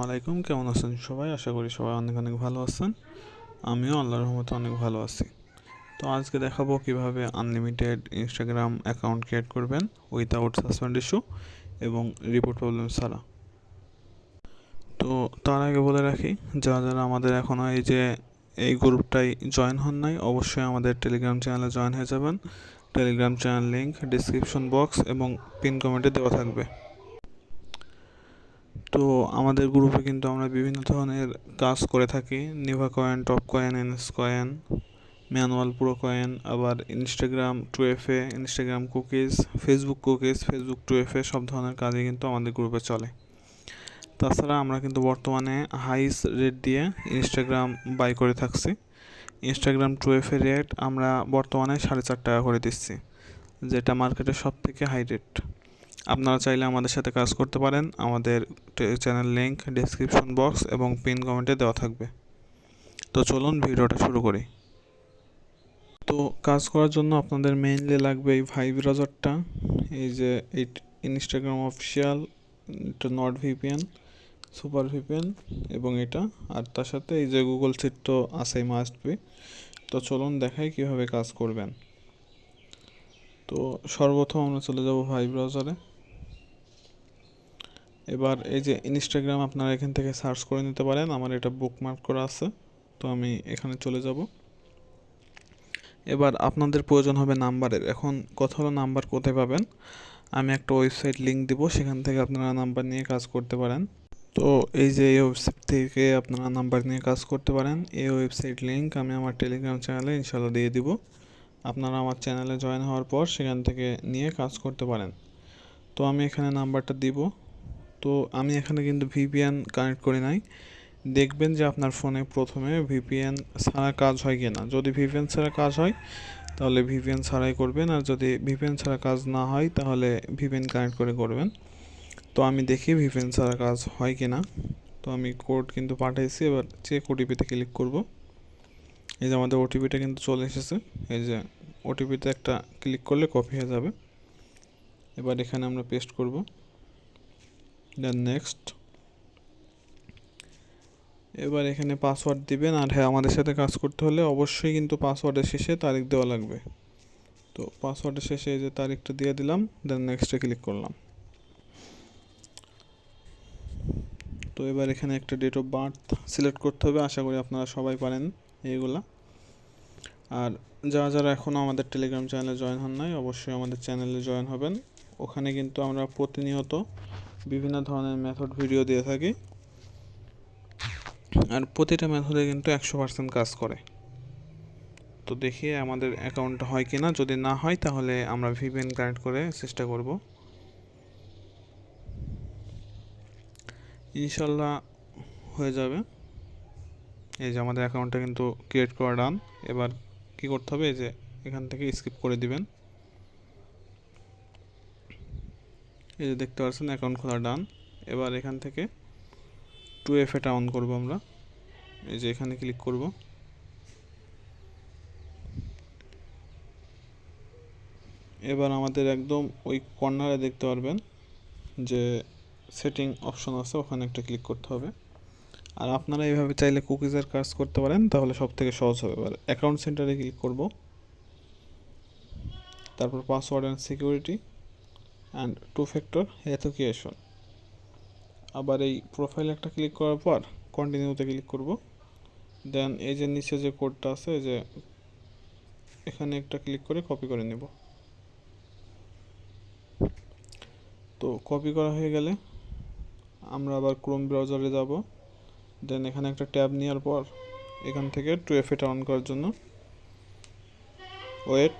আলাইকুম, কেমন আছেন সবাই? আশা করি সবাই অনেক অনেক ভালো আছেন। আমিও আল্লাহর রহমতে অনেক ভালো আছি। তো আজকে দেখাবো কিভাবে আনলিমিটেড ইনস্টাগ্রাম অ্যাকাউন্ট ক্রিয়েট করবেন উইথাউট সাসপেন্ড ইস্যু এবং রিপোর্ট প্রবলেম ছাড়া। তো তার আগে বলে রাখি, যারা যারা আমাদের এখনও এই গ্রুপটাই জয়েন হন নাই, অবশ্যই আমাদের টেলিগ্রাম চ্যানেলে জয়েন হয়ে যাবেন। Telegram channel link description box এবং পিন কমেন্টে দেওয়া থাকবে। তো আমাদের গ্রুপে কিন্তু আমরা বিভিন্ন ধরনের কাজ করে থাকি। নিভা coin, top coin, NS coin, manual pro coin, আবার Instagram two FA, Instagram cookies, Facebook cookies, Facebook two FA সব ধরনের কাজই কিন্তু আমাদের গ্রুপে চলে। তাছাড়া আমরা কিন্তু বর্তমানে হাইস রেট দিয়ে ইনস্টাগ্রাম বাই করে থাকছি। ইনস্টাগ্রাম টু এফের রেট আমরা বর্তমানে 4.5 টাকা করে দিচ্ছি, যেটা মার্কেটের সব থেকে হাই রেট। আপনারা চাইলে আমাদের সাথে কাজ করতে পারেন। আমাদের চ্যানেল লিঙ্ক ডেসক্রিপশন বক্স এবং পিন কমেন্টে দেওয়া থাকবে। তো চলুন ভিডিওটা শুরু করি। তো কাজ করার জন্য আপনাদের মেইনলি লাগবে এই ভাই ব্রাউজারটা, এই যে এই ইনস্টাগ্রাম অফিসিয়াল, এটা নট ভিপিএন, সুপার ভিপিএন এবং এটা, আর তার সাথে এই যে গুগল সিট তো আছেই, মাস্ট বি। তো চলুন দেখাই কিভাবে কাজ করবেন। তো সর্বপ্রথম আমরা চলে যাব ভাই ব্রাউজারে। এবার এই যে ইনস্টাগ্রাম আপনারা এখান থেকে সার্চ করে নিতে পারেন, আমার এটা বুকমার্ক করা আছে। তো আমি এখানে চলে যাব। এবার আপনাদের প্রয়োজন হবে নাম্বারের। এখন কথা হলো, নাম্বার কোথায় পাবেন? আমি একটা ওয়েবসাইট লিংক দিব, সেখান থেকে আপনারা নাম্বার নিয়ে কাজ করতে পারেন। তো এই যে এই ওয়েবসাইট থেকে আপনারা নাম্বার নিয়ে কাজ করতে পারেন। এই ওয়েবসাইট লিংক আমি আমার টেলিগ্রাম চ্যানেলে ইনশাল্লাহ দিয়ে দিব। আপনারা আমার চ্যানেলে জয়েন হওয়ার পর সেখান থেকে নিয়ে কাজ করতে পারেন। তো আমি এখানে নাম্বারটা দিব। তো আমি এখানে কিন্তু ভিপিএন কানেক্ট করি নাই। দেখবেন যে আপনার ফোনে প্রথমে ভিপিএন ছাড়া কাজ হয় কি না। যদি ভিপিএন ছাড়া কাজ হয় তাহলে ভিপিএন ছাড়াই করবেন, আর যদি ভিপিএন ছাড়া কাজ না হয় তাহলে ভিপিএন কানেক্ট করে করবেন। তো আমি দেখি ভিপিএন ছাড়া কাজ হয় কি না। তো আমি কোড কিন্তু পাঠাইছি, এবার চেক ওটিপিতে ক্লিক করব। এই যে আমাদের ওটিপিটা কিন্তু চলে এসেছে। এই যে ওটিপিতে একটা ক্লিক করলে কপি হয়ে যাবে। এবার এখানে আমরা পেস্ট করব, দেন নেক্সট। এবার এখানে পাসওয়ার্ড দিবেন, আর হ্যাঁ, আমাদের সাথে কাজ করতে হলে অবশ্যই কিন্তু পাসওয়ার্ডের শেষে তারিখ দেওয়া লাগবে। তো পাসওয়ার্ডের শেষে এই যে তারিখটা দিয়ে দিলাম, দেন নেক্সটে ক্লিক করলাম। তো এবার এখানে একটা ডেট অফ বার্থ সিলেক্ট করতে হবে। আশা করি আপনারা সবাই পারেন এইগুলা। আর যারা যারা এখনও আমাদের টেলিগ্রাম চ্যানেলে জয়েন হন নাই, অবশ্যই আমাদের চ্যানেলে জয়েন হবেন। ওখানে কিন্তু আমরা প্রতিনিয়ত বিভিন্ন ধরনের মেথড ভিডিও দিয়ে থাকি, আর প্রতিটা মেথডে কিন্তু 100% কাজ করে। তো দেখি আমাদের অ্যাকাউন্ট হয় কি না। যদি না হয় তাহলে আমরা ভিপিএন কানেক্ট করে চেষ্টা করব। ইনশাল্লাহ হয়ে যাবে। এই যে আমাদের অ্যাকাউন্টটা কিন্তু ক্রিয়েট করা ডান। এবার কি করতে হবে, এই যে এখান থেকে স্কিপ করে দিবেন। এই যে দেখতে পাচ্ছেন অ্যাকাউন্ট খোলা ডান। এবার এখান থেকে টু এফ এটা অন করবো আমরা। এই যে এখানে ক্লিক করব। এবার আমাদের একদম ওই কর্নারে দেখতে পারবেন যে সেটিং অপশন আছে, ওখানে একটা ক্লিক করতে হবে। আর আপনারা এইভাবে চাইলে কুকিজের কাজ করতে পারেন, তাহলে সব থেকে সহজ হবে। এবার অ্যাকাউন্ট সেন্টারে ক্লিক করব, তারপর password and security and two factor authentication. আবার এই প্রোফাইলে একটা ক্লিক করার পর কন্টিনিউতে ক্লিক করব। দেন এই যে নিচে যে কোডটা আছে, যে এখানে একটা ক্লিক করে কপি করে নেব। তো কপি করা হয়ে গেলে আমরা আবার ক্রোম ব্রাউজারে যাব। দেন এখানে একটা ট্যাব নেওয়ার পর এখান থেকে টু এফ এটা অন করার জন্য ওয়েট